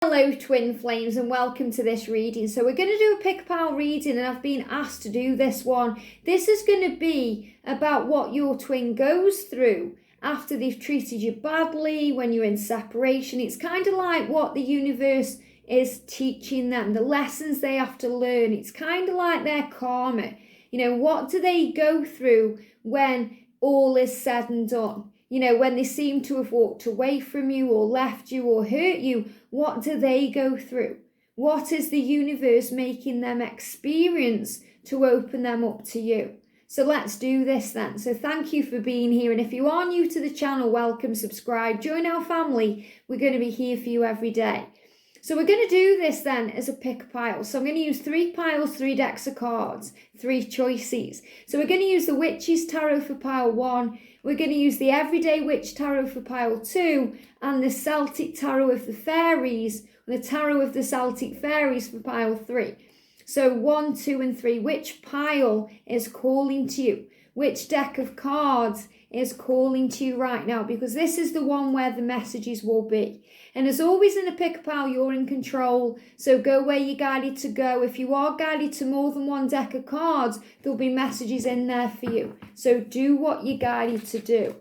Hello twin flames and welcome to this reading. So we're going to do a pick pile reading and I've been asked to do this one. This is going to be about what your twin goes through after they've treated you badly, when you're in separation. It's kind of like what the universe is teaching them, the lessons they have to learn. It's kind of like their karma. You know, what do they go through when all is said and done? You know, when they seem to have walked away from you or left you or hurt you, what do they go through? What is the universe making them experience to open them up to you? So let's do this then. So thank you for being here. And if you are new to the channel, welcome, subscribe, join our family. We're going to be here for you every day. So we're going to do this then as a pick pile. So I'm going to use 3 piles, 3 decks of cards, 3 choices. So we're going to use the Witches Tarot for pile 1. We're going to use the Everyday Witch Tarot for pile 2 and the Celtic Tarot of the Fairies, the Tarot of the Celtic Fairies for pile 3. So 1, 2 and 3. Which pile is calling to you? Which deck of cards is calling to you right now? Because this is the one where the messages will be. And as always in a pick pile, you're in control. So go where you're guided to go. If you are guided to more than one deck of cards, there'll be messages in there for you. So do what you're guided to do.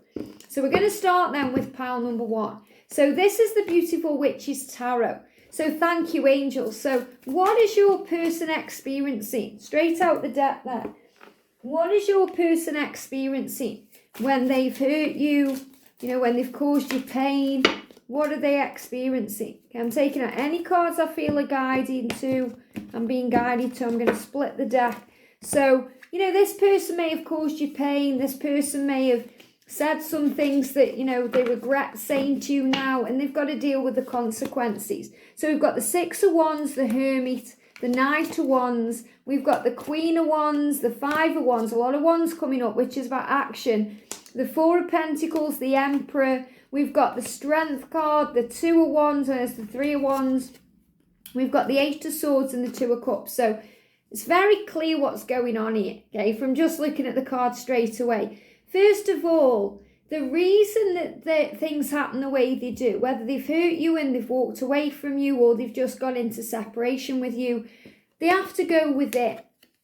So we're going to start then with pile number 1. So this is the beautiful Witches Tarot. So thank you, angels. So what is your person experiencing? Straight out the deck there. What is your person experiencing when they've hurt you? You know, when they've caused you pain? What are they experiencing? Okay, I'm taking out any cards I feel are guiding to. I'm being guided to. I'm going to split the deck. So, you know, this person may have caused you pain. This person may have said some things that, you know, they regret saying to you now, and they've got to deal with the consequences. So we've got the 6 of Wands, the Hermit, the Knight of Wands. We've got the Queen of Wands, the 5 of Wands, a lot of Wands coming up, which is about action. The 4 of Pentacles, the Emperor. We've got the Strength card, the 2 of Wands, and there's the 3 of Wands. We've got the 8 of Swords and the 2 of Cups. So it's very clear what's going on here, okay, from just looking at the card straight away. First of all, the reason that things happen the way they do, whether they've hurt you and they've walked away from you or they've just gone into separation with you, they have to go within.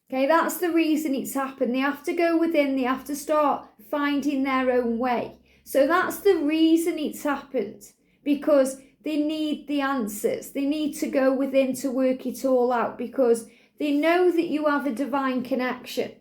Okay, that's the reason it's happened. They have to go within. They have to start finding their own way. So that's the reason it's happened, because they need the answers. They need to go within to work it all out, because they know that you have a divine connection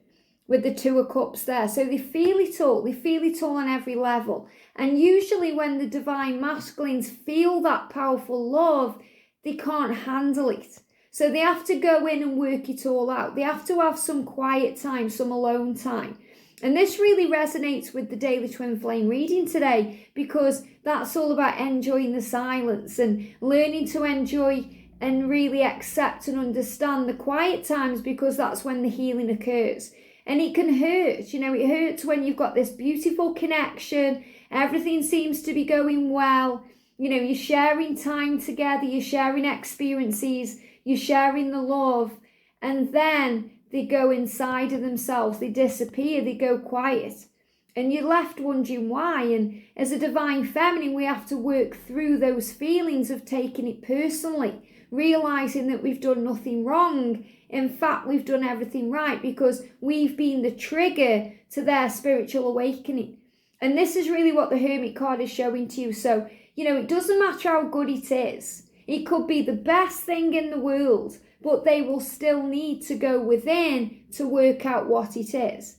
with the 2 of Cups there. So they feel it all. They feel it all on every level. And usually when the divine masculines feel that powerful love, they can't handle it. So they have to go in and work it all out. They have to have some quiet time, some alone time. And this really resonates with the Daily Twin Flame reading today, because that's all about enjoying the silence and learning to enjoy and really accept and understand the quiet times, because that's when the healing occurs. And it can hurt, you know, it hurts when you've got this beautiful connection, everything seems to be going well, you know, you're sharing time together, you're sharing experiences, you're sharing the love, and then they go inside of themselves, they disappear, they go quiet, and you're left wondering why. And as a divine feminine, we have to work through those feelings of taking it personally, realizing that we've done nothing wrong. In fact, we've done everything right, because we've been the trigger to their spiritual awakening. And this is really what the Hermit card is showing to you. So, you know, it doesn't matter how good it is. It could be the best thing in the world, but they will still need to go within to work out what it is.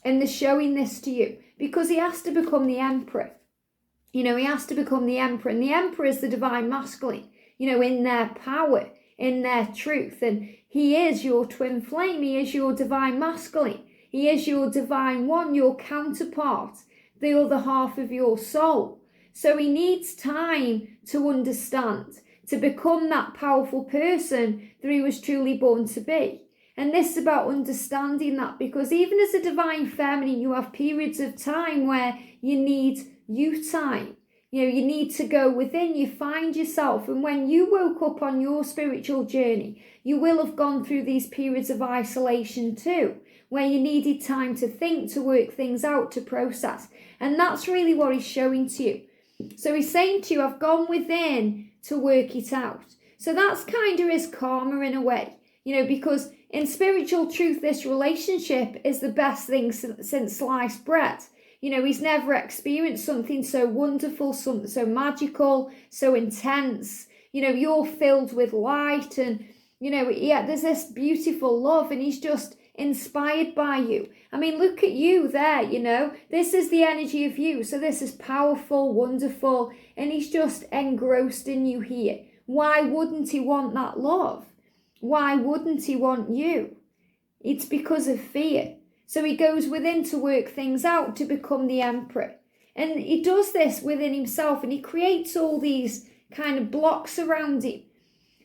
And they're showing this to you because he has to become the Emperor. You know, he has to become the Emperor. And the Emperor is the divine masculine, you know, in their power, in their truth. And he is your twin flame. He is your divine masculine. He is your divine one, your counterpart, the other half of your soul. So he needs time to understand, to become that powerful person that he was truly born to be. And this is about understanding that, because even as a divine feminine, you have periods of time where you need you time. You know, you need to go within, you find yourself. And when you woke up on your spiritual journey, you will have gone through these periods of isolation too, where you needed time to think, to work things out, to process. And that's really what he's showing to you. So he's saying to you, I've gone within to work it out. So that's kind of his karma in a way, because in spiritual truth, this relationship is the best thing since sliced bread. He's never experienced something so wonderful, something so magical, so intense. You're filled with light and, there's this beautiful love and he's just inspired by you. I mean, look at you there, this is the energy of you. So this is powerful, wonderful, and he's just engrossed in you here. Why wouldn't he want that love? Why wouldn't he want you? It's because of fear. So he goes within to work things out to become the emperor. And he does this within himself and he creates all these kind of blocks around him.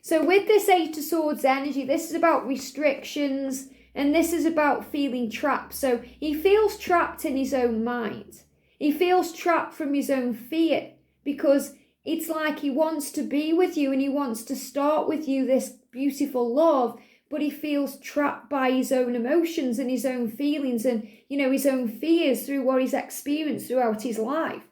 So with this Eight of Swords energy, this is about restrictions and this is about feeling trapped. So he feels trapped in his own mind. He feels trapped from his own fear because it's like he wants to be with you and he wants to start with you this beautiful love, but he feels trapped by his own emotions and his own feelings and, his own fears through what he's experienced throughout his life.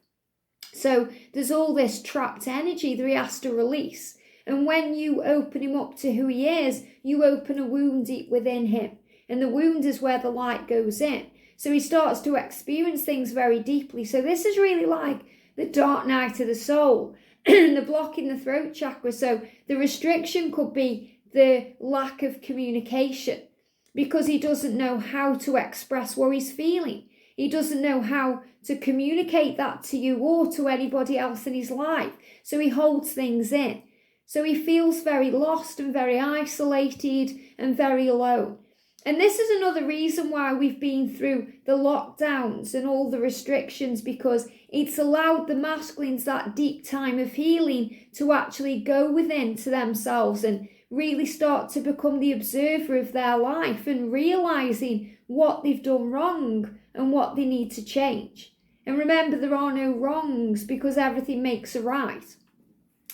So there's all this trapped energy that he has to release. And when you open him up to who he is, you open a wound deep within him. And the wound is where the light goes in. So he starts to experience things very deeply. So this is really like the dark night of the soul and the block in the throat chakra. So the restriction could be the lack of communication because he doesn't know how to express what he's feeling. He doesn't know how to communicate that to you or to anybody else in his life. So he holds things in. So he feels very lost and very isolated and very alone. And this is another reason why we've been through the lockdowns and all the restrictions, because it's allowed the masculines that deep time of healing to actually go within to themselves and really start to become the observer of their life and realizing what they've done wrong and what they need to change. And remember, there are no wrongs because everything makes a right.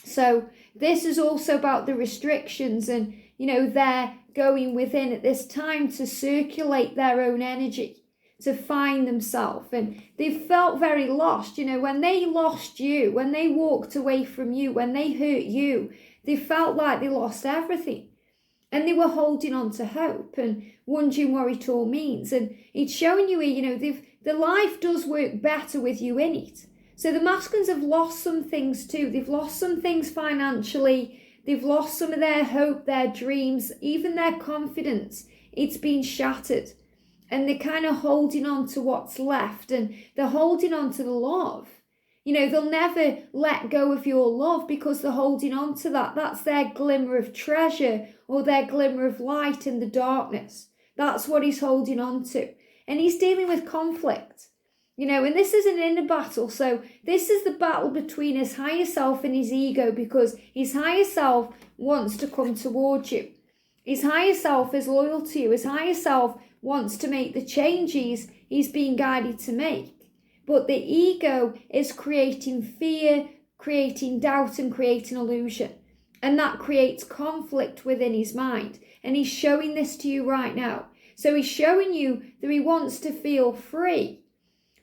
So this is also about the restrictions and, they're going within at this time to circulate their own energy, to find themselves. And they've felt very lost. When they lost you, when they walked away from you, when they hurt you, they felt like they lost everything. And they were holding on to hope and wondering what it all means. And it's showing you here, the life does work better with you in it. So the masculines have lost some things too. They've lost some things financially. They've lost some of their hope, their dreams, even their confidence. It's been shattered. And they're kind of holding on to what's left. And they're holding on to the love. They'll never let go of your love because they're holding on to that. That's their glimmer of treasure or their glimmer of light in the darkness. That's what he's holding on to. And he's dealing with conflict. And this is an inner battle. So this is the battle between his higher self and his ego, because his higher self wants to come towards you. His higher self is loyal to you. His higher self wants to make the changes he's being guided to make. But the ego is creating fear, creating doubt, and creating illusion. And that creates conflict within his mind. And he's showing this to you right now. So he's showing you that he wants to feel free,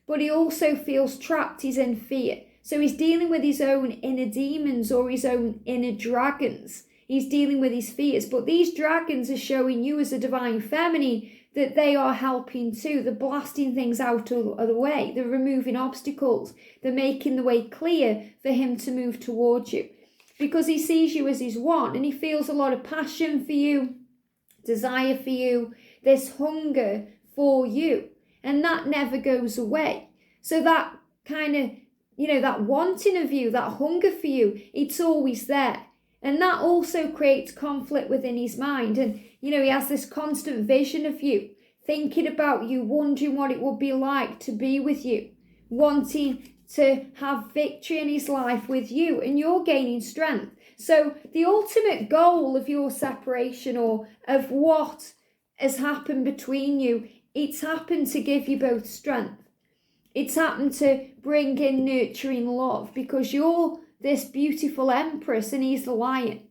but he also feels trapped. He's in fear. So he's dealing with his own inner demons or his own inner dragons. He's dealing with his fears. But these dragons are showing you as a divine feminine that they are helping too. They're blasting things out of the way. They're removing obstacles. They're making the way clear for him to move towards you. Because he sees you as his one and he feels a lot of passion for you, desire for you, this hunger for you. And that never goes away. So that kind of, that wanting of you, that hunger for you, it's always there. And that also creates conflict within his mind. And, he has this constant vision of you, thinking about you, wondering what it would be like to be with you, wanting to have victory in his life with you, and you're gaining strength. So the ultimate goal of your separation, or of what has happened between you, it's happened to give you both strength. It's happened to bring in nurturing love, because you're this beautiful empress and he's the lion.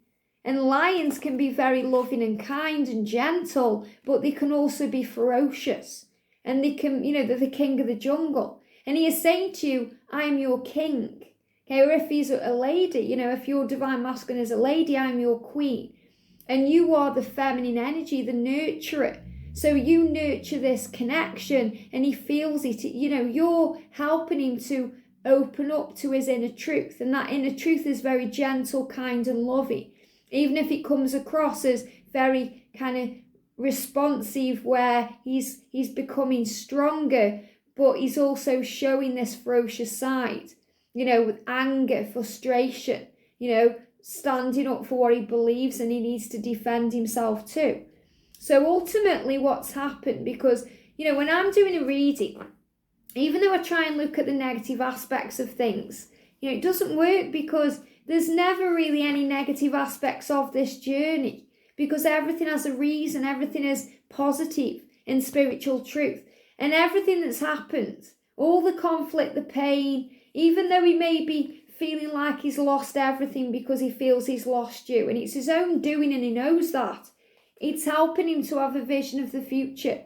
And lions can be very loving and kind and gentle, but they can also be ferocious. And they can, they're the king of the jungle. And he is saying to you, I am your king. Okay, or if he's a lady, you know, if your divine masculine is a lady, I'm your queen. And you are the feminine energy, the nurturer. So you nurture this connection and he feels it. You know, you're helping him to open up to his inner truth. And that inner truth is very gentle, kind and loving. Even if it comes across as very kind of responsive, where he's becoming stronger, but he's also showing this ferocious side, you know, with anger, frustration, you know, standing up for what he believes, and he needs to defend himself too. So ultimately what's happened, because, you know, when I'm doing a reading, even though I try and look at the negative aspects of things, you know, it doesn't work, because there's never really any negative aspects of this journey, because everything has a reason, everything is positive in spiritual truth. And everything that's happened, all the conflict, the pain, even though he may be feeling like he's lost everything because he feels he's lost you, and it's his own doing and he knows that, it's helping him to have a vision of the future.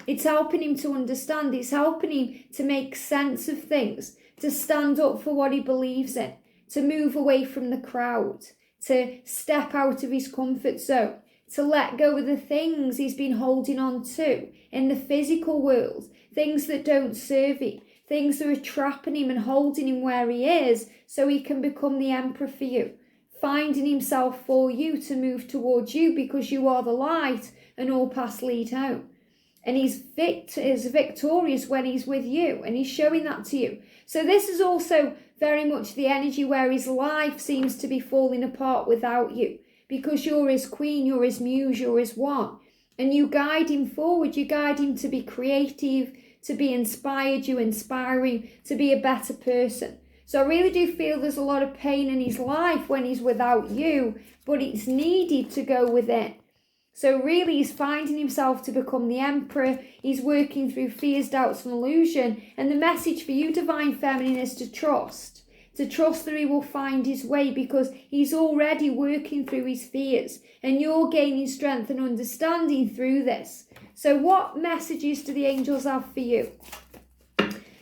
It's helping him to understand. It's helping him to make sense of things, to stand up for what he believes in, to move away from the crowd, to step out of his comfort zone, to let go of the things he's been holding on to in the physical world, things that don't serve him, things that are trapping him and holding him where he is, so he can become the emperor for you, finding himself for you to move towards you, because you are the light and all paths lead home. And he's victorious when he's with you, and he's showing that to you. So this is also very much the energy where his life seems to be falling apart without you, because you're his queen, you're his muse, you're his one. And you guide him forward, you guide him to be creative, to be inspired, you inspire him to be a better person. So I really do feel there's a lot of pain in his life when he's without you, but it's needed to go within. So really he's finding himself to become the emperor. He's working through fears, doubts and illusion. And the message for you, Divine Feminine, is to trust that he will find his way, because he's already working through his fears and you're gaining strength and understanding through this. So what messages do the angels have for you?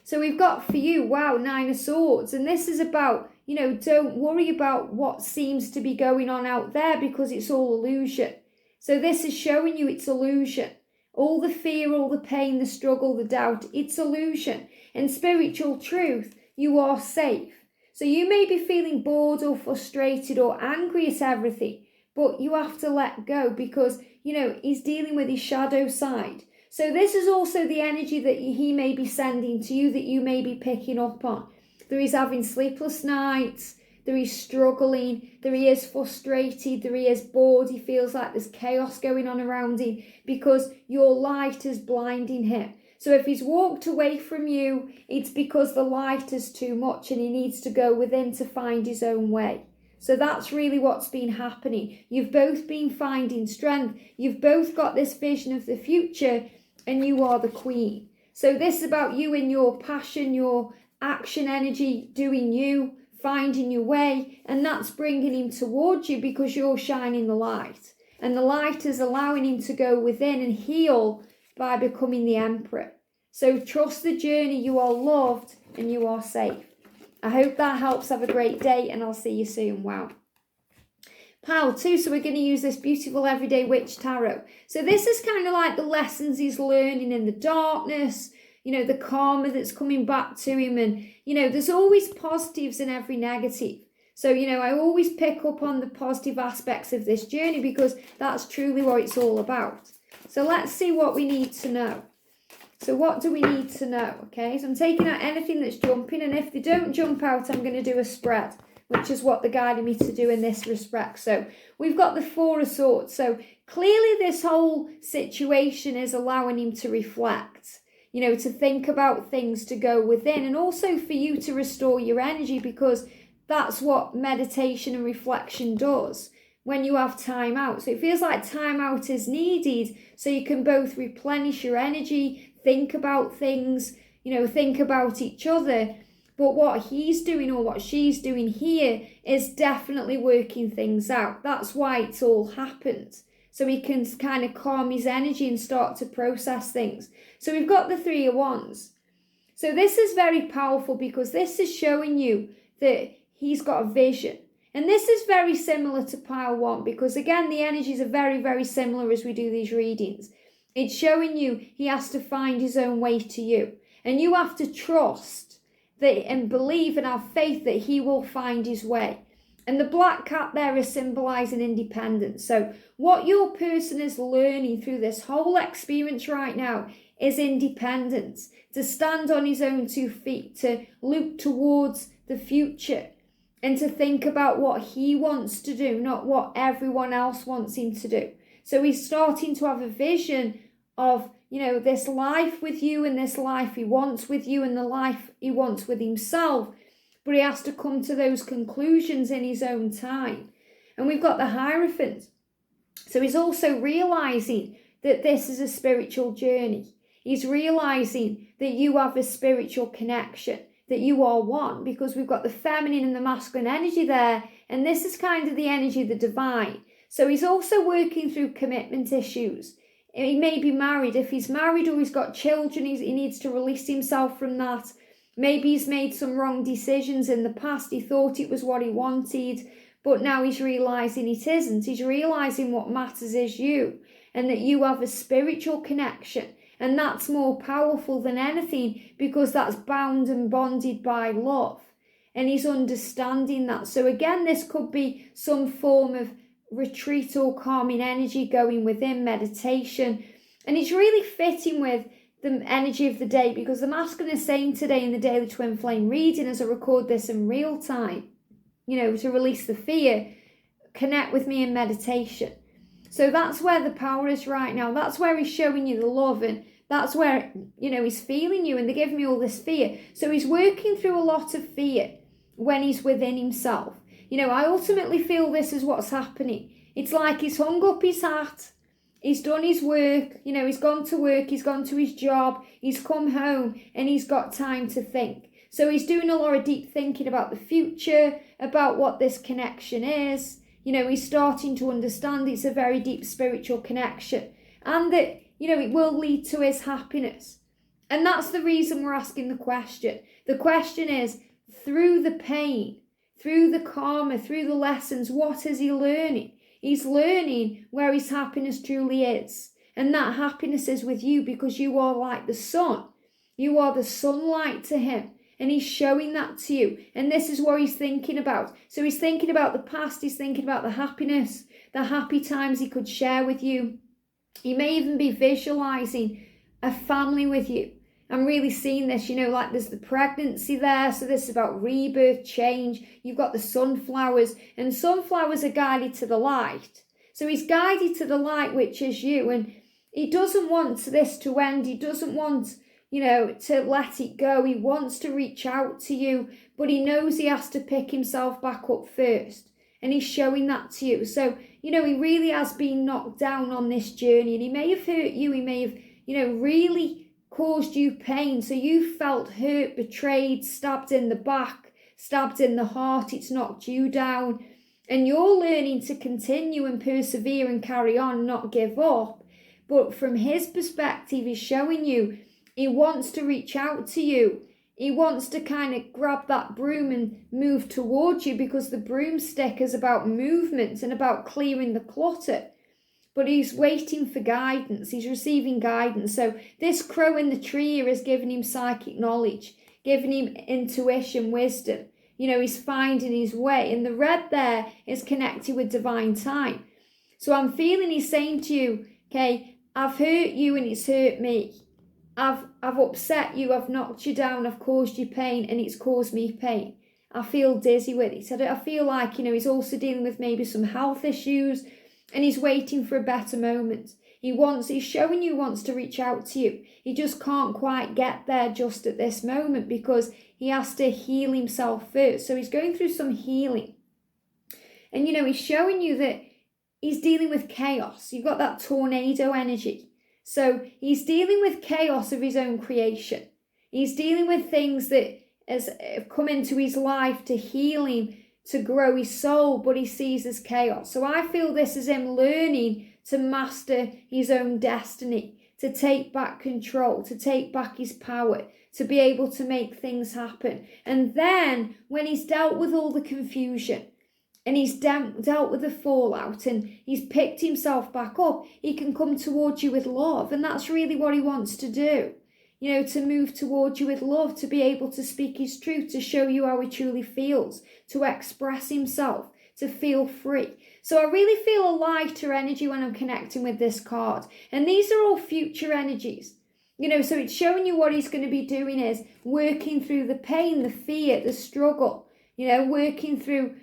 So we've got for you, wow, 9 of Swords. And this is about, you know, don't worry about what seems to be going on out there, because it's all illusion. So this is showing you it's illusion. All the fear, all the pain, the struggle, the doubt, it's illusion. In spiritual truth, you are safe. So you may be feeling bored or frustrated or angry at everything, but you have to let go, because, you know, he's dealing with his shadow side. So this is also the energy that he may be sending to you, that you may be picking up on. There is having sleepless nights, there is struggling, there he is frustrated, there he is bored, he feels like there's chaos going on around him, because your light is blinding him. So if he's walked away from you, it's because the light is too much and he needs to go within to find his own way. So that's really what's been happening. You've both been finding strength. You've both got this vision of the future, and you are the queen. So this is about you and your passion, your action energy, doing you, finding your way, and that's bringing him towards you, because you're shining the light. And the light is allowing him to go within and heal by becoming the emperor. So trust the journey. You are loved and you are safe. I hope that helps. Have a great day, and I'll see you soon. Wow. Pile 2, so we're going to use this beautiful Everyday Witch Tarot. So this is kind of like the lessons he's learning in the darkness, you know, the karma that's coming back to him. And, you know, there's always positives in every negative. So, you know, I always pick up on the positive aspects of this journey, because that's truly what it's all about. So let's see what we need to know. So what do we need to know? Okay, so I'm taking out anything that's jumping, and if they don't jump out, I'm going to do a spread, which is what they're guiding me to do in this respect. So we've got the 4 of Swords. So clearly this whole situation is allowing him to reflect, you know, to think about things, to go within, and also for you to restore your energy, because that's what meditation and reflection does when you have time out. So it feels like time out is needed, so you can both replenish your energy, think about things, you know, think about each other. But what he's doing or what she's doing here is definitely working things out. That's why it's all happened. So he can kind of calm his energy and start to process things. So we've got the 3 of Wands. So this is very powerful, because this is showing you that he's got a vision. And this is very similar to pile 1 because, again, the energies are very, very similar as we do these readings. It's showing you he has to find his own way to you. And you have to trust that and believe and have faith that he will find his way. And the black cat there is symbolising independence. So what your person is learning through this whole experience right now is independence. To stand on his own 2 feet, to look towards the future. And to think about what he wants to do, not what everyone else wants him to do. So he's starting to have a vision of, this life with you and this life he wants with you and the life he wants with himself. But he has to come to those conclusions in his own time. And we've got the Hierophant. So he's also realising that this is a spiritual journey. He's realising that you have a spiritual connection, that you are one, because we've got the feminine and the masculine energy there, and this is kind of the energy of the divine. So he's also working through commitment issues. He may be married. If he's married or he's got children, he needs to release himself from that. Maybe he's made some wrong decisions in the past. He thought it was what he wanted, but now he's realising it isn't. He's realising what matters is you, and that you have a spiritual connection. And that's more powerful than anything because that's bound and bonded by love. And he's understanding that. So again, this could be some form of retreat or calming energy going within meditation. And it's really fitting with the energy of the day because the masculine is saying today in the Daily Twin Flame reading, as I record this in real time, to release the fear, connect with me in meditation. So that's where the power is right now. That's where he's showing you the love, and that's where, he's feeling you, and they're giving me all this fear. So he's working through a lot of fear when he's within himself. I ultimately feel this is what's happening. It's like he's hung up his hat, he's done his work, he's gone to work, he's gone to his job, he's come home, and he's got time to think. So he's doing a lot of deep thinking about the future, about what this connection is. He's starting to understand it's a very deep spiritual connection, and that, it will lead to his happiness. And that's the reason we're asking the question. The question is, through the pain, through the karma, through the lessons, what is he learning? He's learning where his happiness truly is. And that happiness is with you because you are like the sun. You are the sunlight to him. And he's showing that to you. And this is what he's thinking about. So he's thinking about the past. He's thinking about the happiness, the happy times he could share with you. He may even be visualizing a family with you. I'm really seeing this, like there's the pregnancy there. So this is about rebirth, change. You've got the sunflowers, and sunflowers are guided to the light. So he's guided to the light, which is you. And he doesn't want this to end. He doesn't want to let it go. He wants to reach out to you, but he knows he has to pick himself back up first. And he's showing that to you. So, he really has been knocked down on this journey, and he may have hurt you. He may have, really caused you pain. So you felt hurt, betrayed, stabbed in the back, stabbed in the heart. It's knocked you down. And you're learning to continue and persevere and carry on, not give up. But from his perspective, he's showing you he wants to reach out to you. He wants to kind of grab that broom and move towards you, because the broomstick is about movement and about clearing the clutter. But he's waiting for guidance. He's receiving guidance. So this crow in the tree here is giving him psychic knowledge, giving him intuition, wisdom. He's finding his way. And the red there is connected with divine time. So I'm feeling he's saying to you, okay, I've hurt you and it's hurt me. I've upset you, I've knocked you down, I've caused you pain, and it's caused me pain. I feel dizzy with it. I feel like, he's also dealing with maybe some health issues, and he's waiting for a better moment. He's showing you he wants to reach out to you. He just can't quite get there just at this moment because he has to heal himself first. So he's going through some healing. And, he's showing you that he's dealing with chaos. You've got that tornado energy. So he's dealing with chaos of his own creation. He's dealing with things that have come into his life to heal him, to grow his soul, but he sees as chaos. So I feel this is him learning to master his own destiny, to take back control, to take back his power, to be able to make things happen. And then when he's dealt with all the confusion and he's dealt with the fallout and he's picked himself back up, he can come towards you with love. And that's really what he wants to do. You know, to move towards you with love, to be able to speak his truth, to show you how he truly feels, to express himself, to feel free. So I really feel a lighter energy when I'm connecting with this card. And these are all future energies. You know, so it's showing you what he's going to be doing is working through the pain, the fear, the struggle, you know, working through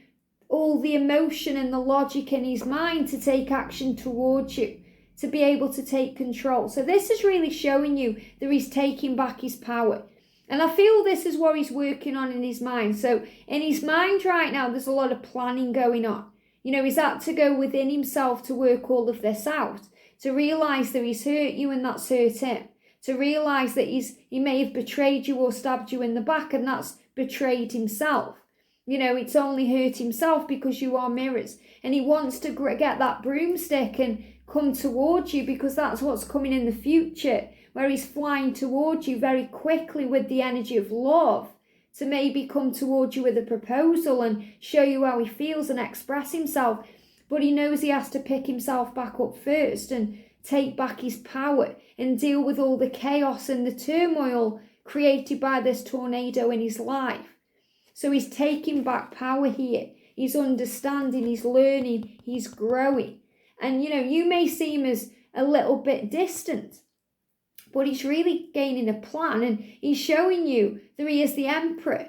all the emotion and the logic in his mind to take action towards you, to be able to take control. So this is really showing you that he's taking back his power. And I feel this is what he's working on in his mind. So in his mind right now, there's a lot of planning going on. You know, he's had to go within himself to work all of this out, to realise that he's hurt you and that's hurt him, to realise that he may have betrayed you or stabbed you in the back and that's betrayed himself. You know, it's only hurt himself because you are mirrors. And he wants to get that broomstick and come towards you because that's what's coming in the future, where he's flying towards you very quickly with the energy of love to maybe come towards you with a proposal and show you how he feels and express himself. But he knows he has to pick himself back up first and take back his power and deal with all the chaos and the turmoil created by this tornado in his life. So he's taking back power here. He's understanding, he's learning, he's growing. And, you know, you may seem as a little bit distant, but he's really gaining a plan and he's showing you that he is the emperor.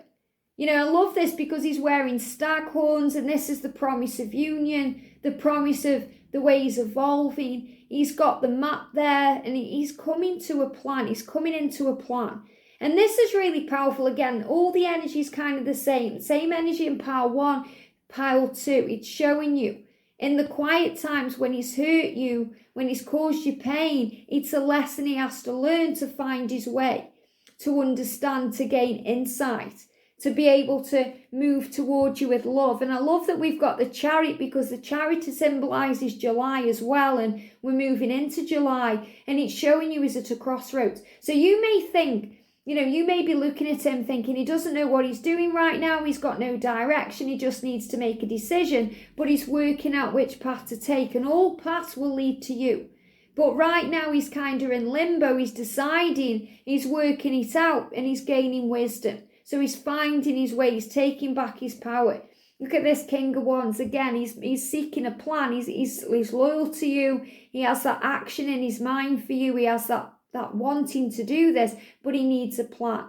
You know, I love this because he's wearing stag horns and this is the promise of union, the promise of the way he's evolving. He's got the map there and he's coming to a plan. He's coming into a plan. And this is really powerful. Again, all the energy is kind of the same energy in pile 1, pile 2. It's showing you in the quiet times when he's hurt you, when he's caused you pain, it's a lesson he has to learn to find his way, to understand, to gain insight, to be able to move towards you with love. And I love that we've got the Chariot because the Chariot symbolises July as well, and we're moving into July and it's showing you he's at a crossroads. So you may think, you know, you may be looking at him thinking he doesn't know what he's doing right now. He's got no direction. He just needs to make a decision, but he's working out which path to take and all paths will lead to you. But right now he's kind of in limbo. He's deciding, he's working it out and he's gaining wisdom. So he's finding his way. He's taking back his power. Look at this King of Wands. Again, he's seeking a plan. He's loyal to you. He has that action in his mind for you. He has that wanting to do this, but he needs a plan.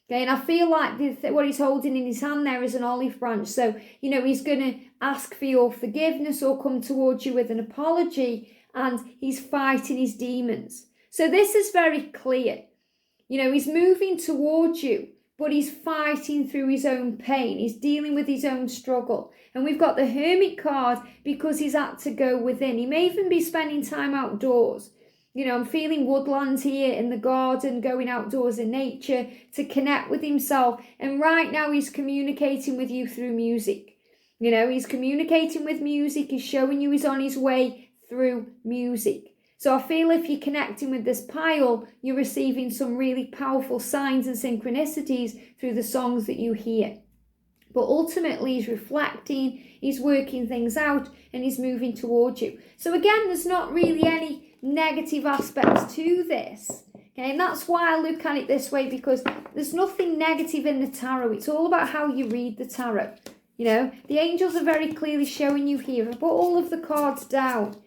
Okay, and I feel like what he's holding in his hand there is an olive branch. So, you know, he's going to ask for your forgiveness or come towards you with an apology, and he's fighting his demons. So this is very clear. You know, he's moving towards you, but he's fighting through his own pain. He's dealing with his own struggle. And we've got the Hermit card because he's had to go within. He may even be spending time outdoors. You know, I'm feeling woodlands here in the garden, going outdoors in nature to connect with himself. And right now he's communicating with you through music. You know, he's communicating with music. He's showing you he's on his way through music. So I feel if you're connecting with this pile, you're receiving some really powerful signs and synchronicities through the songs that you hear. But ultimately he's reflecting, he's working things out, and he's moving towards you. So again, there's not really any negative aspects to this. Okay, and that's why I look at it this way, because there's nothing negative in the tarot. It's all about how you read the tarot. You know, the angels are very clearly showing you here. I put all of the cards down.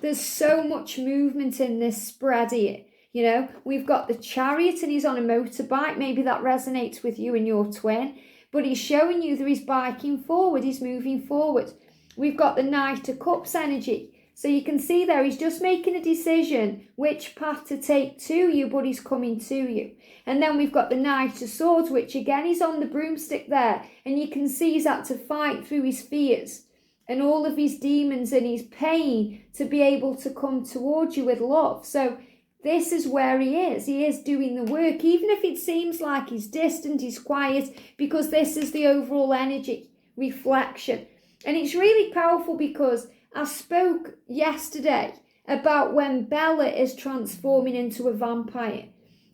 There's so much movement in this spread here. You know, we've got the Chariot and he's on a motorbike. Maybe that resonates with you and your twin. But he's showing you that he's biking forward. He's moving forward. We've got the Knight of Cups energy. So you can see there, he's just making a decision which path to take to you, but he's coming to you. And then we've got the Knight of Swords, which again, he's on the broomstick there. And you can see he's had to fight through his fears and all of his demons and his pain to be able to come towards you with love. So this is where he is. He is doing the work, even if it seems like he's distant, he's quiet, because this is the overall energy, reflection. And it's really powerful because I spoke yesterday about when Bella is transforming into a vampire.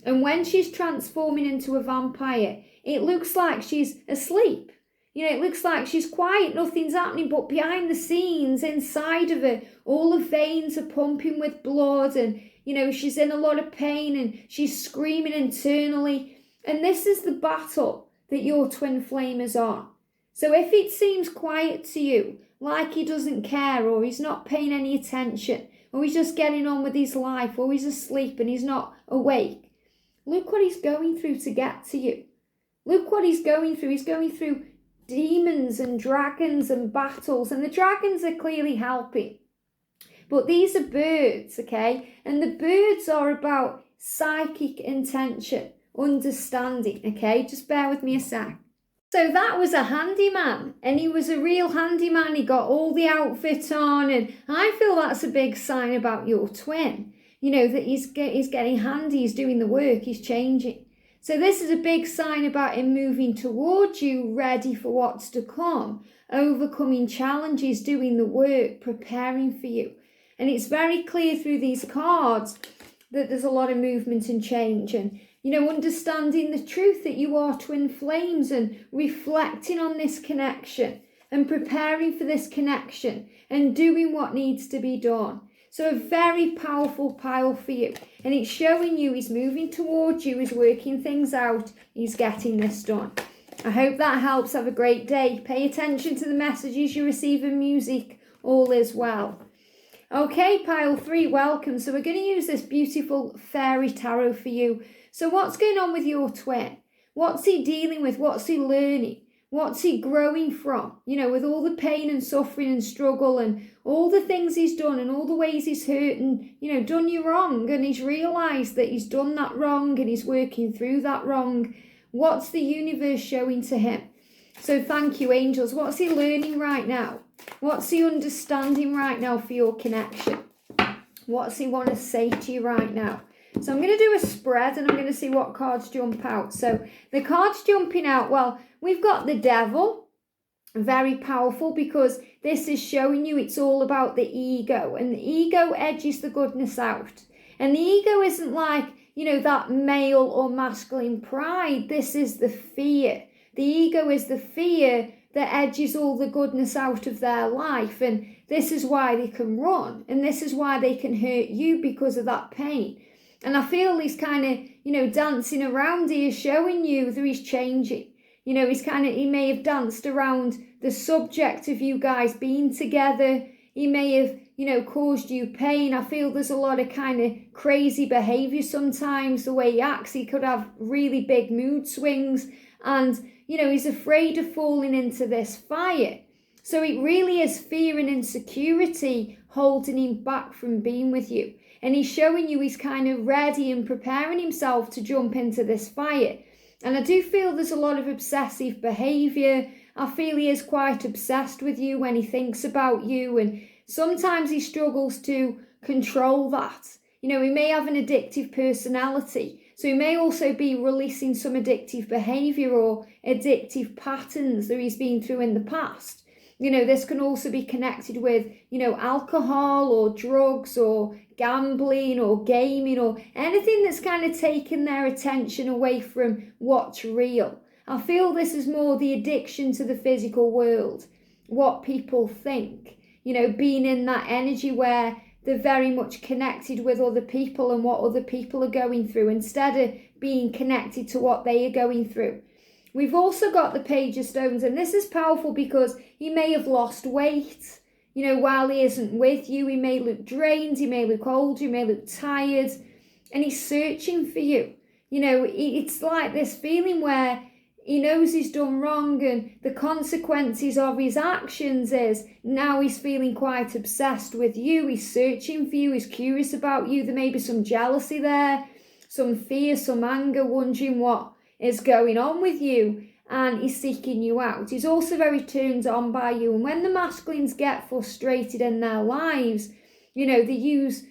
And when she's transforming into a vampire, it looks like she's asleep. It looks like she's quiet, nothing's happening, but behind the scenes, inside of her, all the veins are pumping with blood, and, she's in a lot of pain, and she's screaming internally. And this is the battle that your twin flame is on. So if it seems quiet to you, like he doesn't care, or he's not paying any attention, or he's just getting on with his life, or he's asleep and he's not awake, look what he's going through to get to you. Look what he's going through. He's going through demons and dragons and battles, and the dragons are clearly helping. But these are birds, okay? And the birds are about psychic intention, understanding, okay? Just bear with me a sec. So that was a handyman, and he was a real handyman. He got all the outfit on, and I feel that's a big sign about your twin. That he's getting handy, he's doing the work, he's changing. So this is a big sign about him moving towards you, ready for what's to come, overcoming challenges, doing the work, preparing for you. And it's very clear through these cards that there's a lot of movement and change, and understanding the truth that you are twin flames, and reflecting on this connection and preparing for this connection and doing what needs to be done. So a very powerful pile for you. And it's showing you he's moving towards you, he's working things out, he's getting this done. I hope that helps. Have a great day. Pay attention to the messages you receive in music. All is well. Okay, pile 3, welcome. So we're going to use this beautiful fairy tarot for you. So what's going on with your twin? What's he dealing with? What's he learning? What's he growing from? With all the pain and suffering and struggle and all the things he's done and all the ways he's hurt and, done you wrong, and he's realised that he's done that wrong and he's working through that wrong. What's the universe showing to him? So thank you, angels. What's he learning right now? What's he understanding right now for your connection? What's he want to say to you right now? So I'm going to do a spread, and I'm going to see what cards jump out. So the cards jumping out, well, we've got the Devil, very powerful, because this is showing you it's all about the ego, and the ego edges the goodness out. And the ego isn't like, that male or masculine pride. This is the fear. The ego is the fear that edges all the goodness out of their life, and this is why they can run, and this is why they can hurt you, because of that pain. And I feel he's kind of, dancing around here, showing you that he's changing. He may have danced around the subject of you guys being together. He may have, caused you pain. I feel there's a lot of kind of crazy behaviour sometimes, the way he acts. He could have really big mood swings, and, he's afraid of falling into this fire. So it really is fear and insecurity holding him back from being with you. And he's showing you he's kind of ready and preparing himself to jump into this fire. And I do feel there's a lot of obsessive behaviour. I feel he is quite obsessed with you when he thinks about you. And sometimes he struggles to control that. He may have an addictive personality. So he may also be releasing some addictive behaviour or addictive patterns that he's been through in the past. This can also be connected with, alcohol or drugs or gambling or gaming or anything that's kind of taken their attention away from what's real. I feel this is more the addiction to the physical world, what people think, being in that energy where they're very much connected with other people and what other people are going through instead of being connected to what they are going through. We've also got the Page of Stones, and this is powerful because he may have lost weight. While he isn't with you, he may look drained, he may look old, he may look tired, and he's searching for you. It's like this feeling where he knows he's done wrong, and the consequences of his actions is now he's feeling quite obsessed with you. He's searching for you, he's curious about you. There may be some jealousy there, some fear, some anger, wondering what is going on with you, and he's seeking you out. He's also very turned on by you, and when the masculines get frustrated in their lives, they use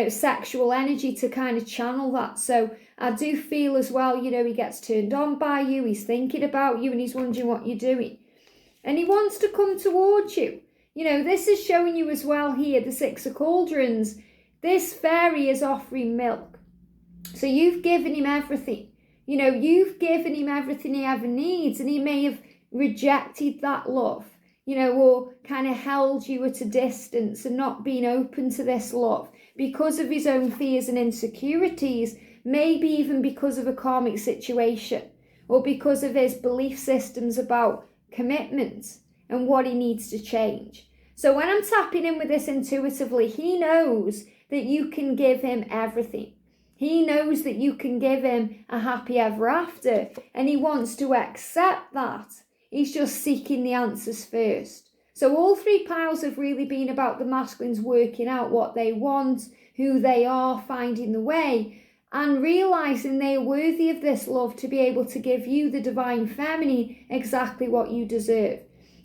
sexual energy to kind of channel that. So I do feel as well, he gets turned on by you, he's thinking about you, and he's wondering what you're doing, and he wants to come towards you. This is showing you as well here, the Six of Cauldrons. This fairy is offering milk. So you've given him everything. You've given him everything he ever needs, and he may have rejected that love, or kind of held you at a distance and not been open to this love because of his own fears and insecurities, maybe even because of a karmic situation, or because of his belief systems about commitment and what he needs to change. So when I'm tapping in with this intuitively, he knows that you can give him everything. He knows that you can give him a happy ever after, and he wants to accept that. He's just seeking the answers first. So all three piles have really been about the masculines working out what they want, who they are, finding the way, and realizing they are worthy of this love to be able to give you, the divine feminine, exactly what you deserve.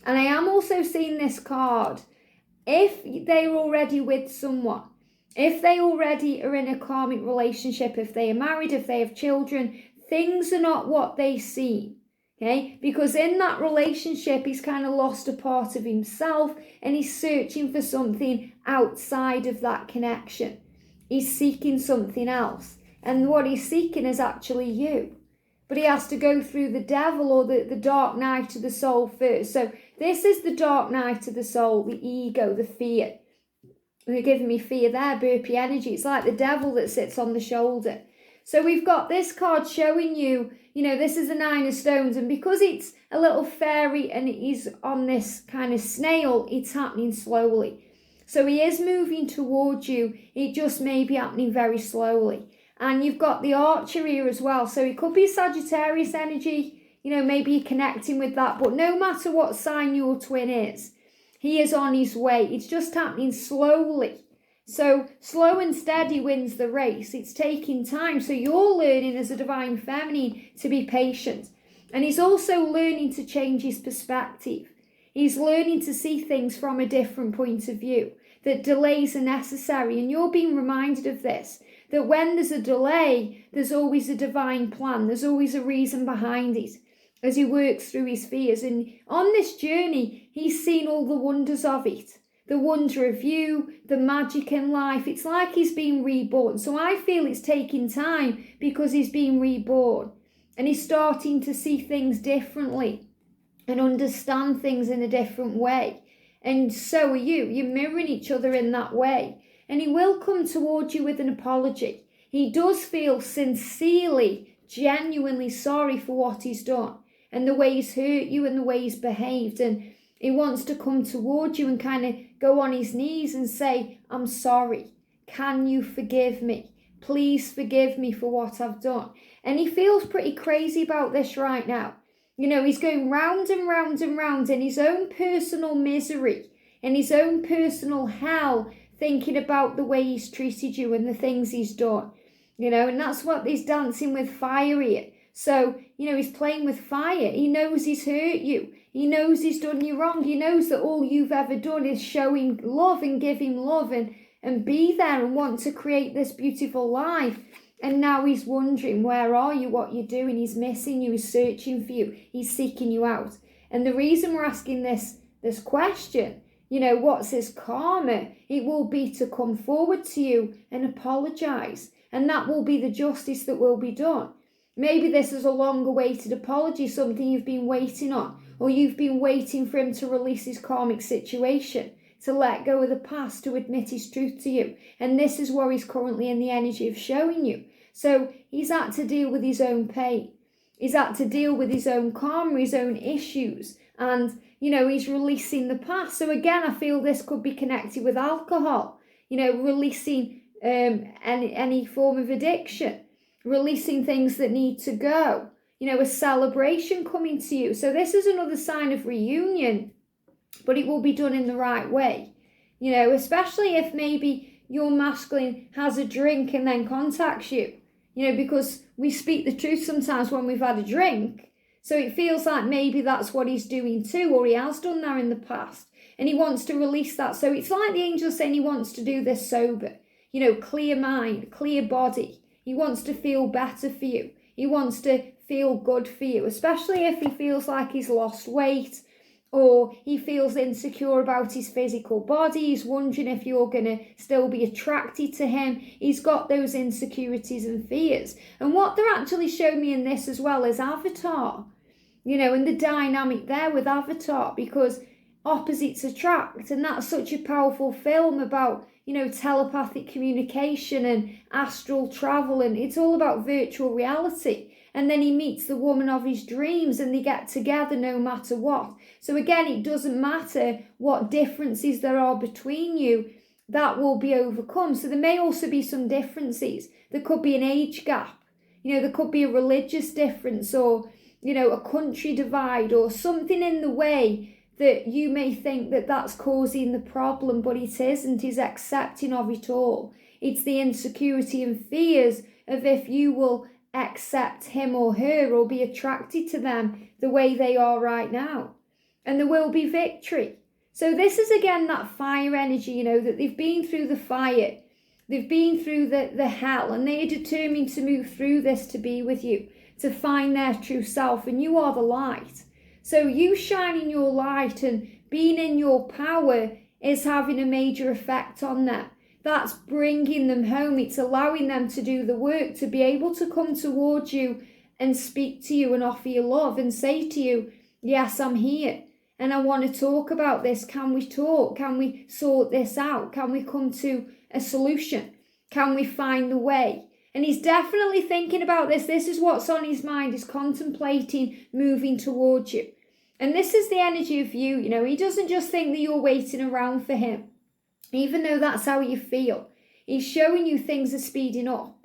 And I am also seeing this card. If they're already with someone, if they already are in a karmic relationship, if they are married, if they have children, things are not what they seem. Okay, because in that relationship, he's kind of lost a part of himself and he's searching for something outside of that connection. He's seeking something else. And what he's seeking is actually you. But he has to go through the devil, or the dark night of the soul first. So this is the dark night of the soul, the ego, the fear. You're giving me fear there, burpee energy. It's like the devil that sits on the shoulder. So we've got this card showing you, this is a 9 of stones. And because it's a little fairy and it is on this kind of snail, it's happening slowly. So he is moving towards you. It just may be happening very slowly. And you've got the archer here as well. So it could be Sagittarius energy. Maybe you're connecting with that. But no matter what sign your twin is, he is on his way. It's just happening slowly. So slow and steady wins the race. It's taking time. So you're learning as a divine feminine to be patient. And he's also learning to change his perspective. He's learning to see things from a different point of view, that delays are necessary. And you're being reminded of this, that when there's a delay, there's always a divine plan. There's always a reason behind it as he works through his fears. And on this journey, he's seen all the wonders of it. The wonder of you, the magic in life. It's like he's being reborn. So I feel it's taking time because he's being reborn. And he's starting to see things differently and understand things in a different way. And so are you. You're mirroring each other in that way. And he will come towards you with an apology. He does feel sincerely, genuinely sorry for what he's done and the way he's hurt you and the way he's behaved. And he wants to come towards you and kind of go on his knees and say, I'm sorry. Can you forgive me? Please forgive me for what I've done. And he feels pretty crazy about this right now. He's going round and round and round in his own personal misery, in his own personal hell, thinking about the way he's treated you and the things he's done. And that's what he's dancing with fire here. So, he's playing with fire. He knows he's hurt you. He knows he's done you wrong. He knows that all you've ever done is show him love and give him love and be there and want to create this beautiful life. And now he's wondering, where are you? What you're doing? He's missing you. He's searching for you. He's seeking you out. And the reason we're asking this question, what's his karma? It will be to come forward to you and apologize. And that will be the justice that will be done. Maybe this is a long-awaited apology, something you've been waiting on, or you've been waiting for him to release his karmic situation, to let go of the past, to admit his truth to you. And this is where he's currently in the energy of showing you. So he's had to deal with his own pain. He's had to deal with his own karma, his own issues. And, he's releasing the past. So again, I feel this could be connected with alcohol, releasing any form of addiction, releasing things that need to go, a celebration coming to you. So this is another sign of reunion, but it will be done in the right way, especially if maybe your masculine has a drink and then contacts you, because we speak the truth sometimes when we've had a drink. So it feels like maybe that's what he's doing too, or he has done that in the past, and he wants to release that. So it's like the angel saying he wants to do this sober, clear mind, clear body. He wants to feel better for you. He wants to feel good for you, especially if he feels like he's lost weight, or he feels insecure about his physical body. He's wondering if you're going to still be attracted to him. He's got those insecurities and fears. And what they're actually showing me in this as well is Avatar, and the dynamic there with Avatar, because opposites attract, and that's such a powerful film about, telepathic communication and astral travel, and it's all about virtual reality. And then he meets the woman of his dreams and they get together no matter what. So again, it doesn't matter what differences there are between you, that will be overcome. So there may also be some differences. There could be an age gap. There could be a religious difference, or, a country divide, or something in the way that you may think that that's causing the problem, but it isn't. He's accepting of it all. It's the insecurity and fears of if you will accept him or her or be attracted to them the way they are right now. And there will be victory. So this is again that fire energy, that they've been through the fire. They've been through the hell, and they are determined to move through this to be with you, to find their true self, and you are the light. So you shining your light and being in your power is having a major effect on them. That's bringing them home. It's allowing them to do the work, to be able to come towards you and speak to you and offer you love and say to you, yes, I'm here and I want to talk about this. Can we talk? Can we sort this out? Can we come to a solution? Can we find the way? And he's definitely thinking about this. This is what's on his mind. He's contemplating moving towards you. And this is the energy of you. He doesn't just think that you're waiting around for him, even though that's how you feel. He's showing you things are speeding up.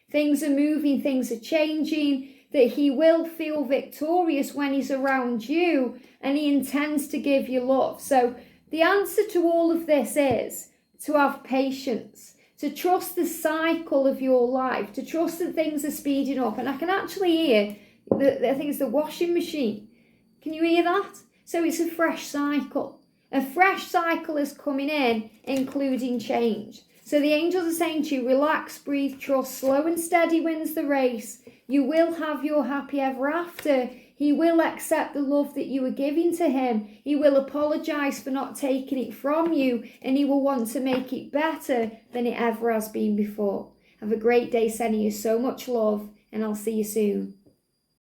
Things are moving, things are changing, that he will feel victorious when he's around you, and he intends to give you love. So the answer to all of this is to have patience, to trust the cycle of your life, to trust that things are speeding up. And I can actually hear, I think it's the washing machine. Can you hear that? So it's a fresh cycle. A fresh cycle is coming in, including change. So the angels are saying to you, relax, breathe, trust, slow and steady wins the race. You will have your happy ever after. He will accept the love that you are giving to him. He will apologize for not taking it from you, and he will want to make it better than it ever has been before. Have a great day, sending you so much love, and I'll see you soon.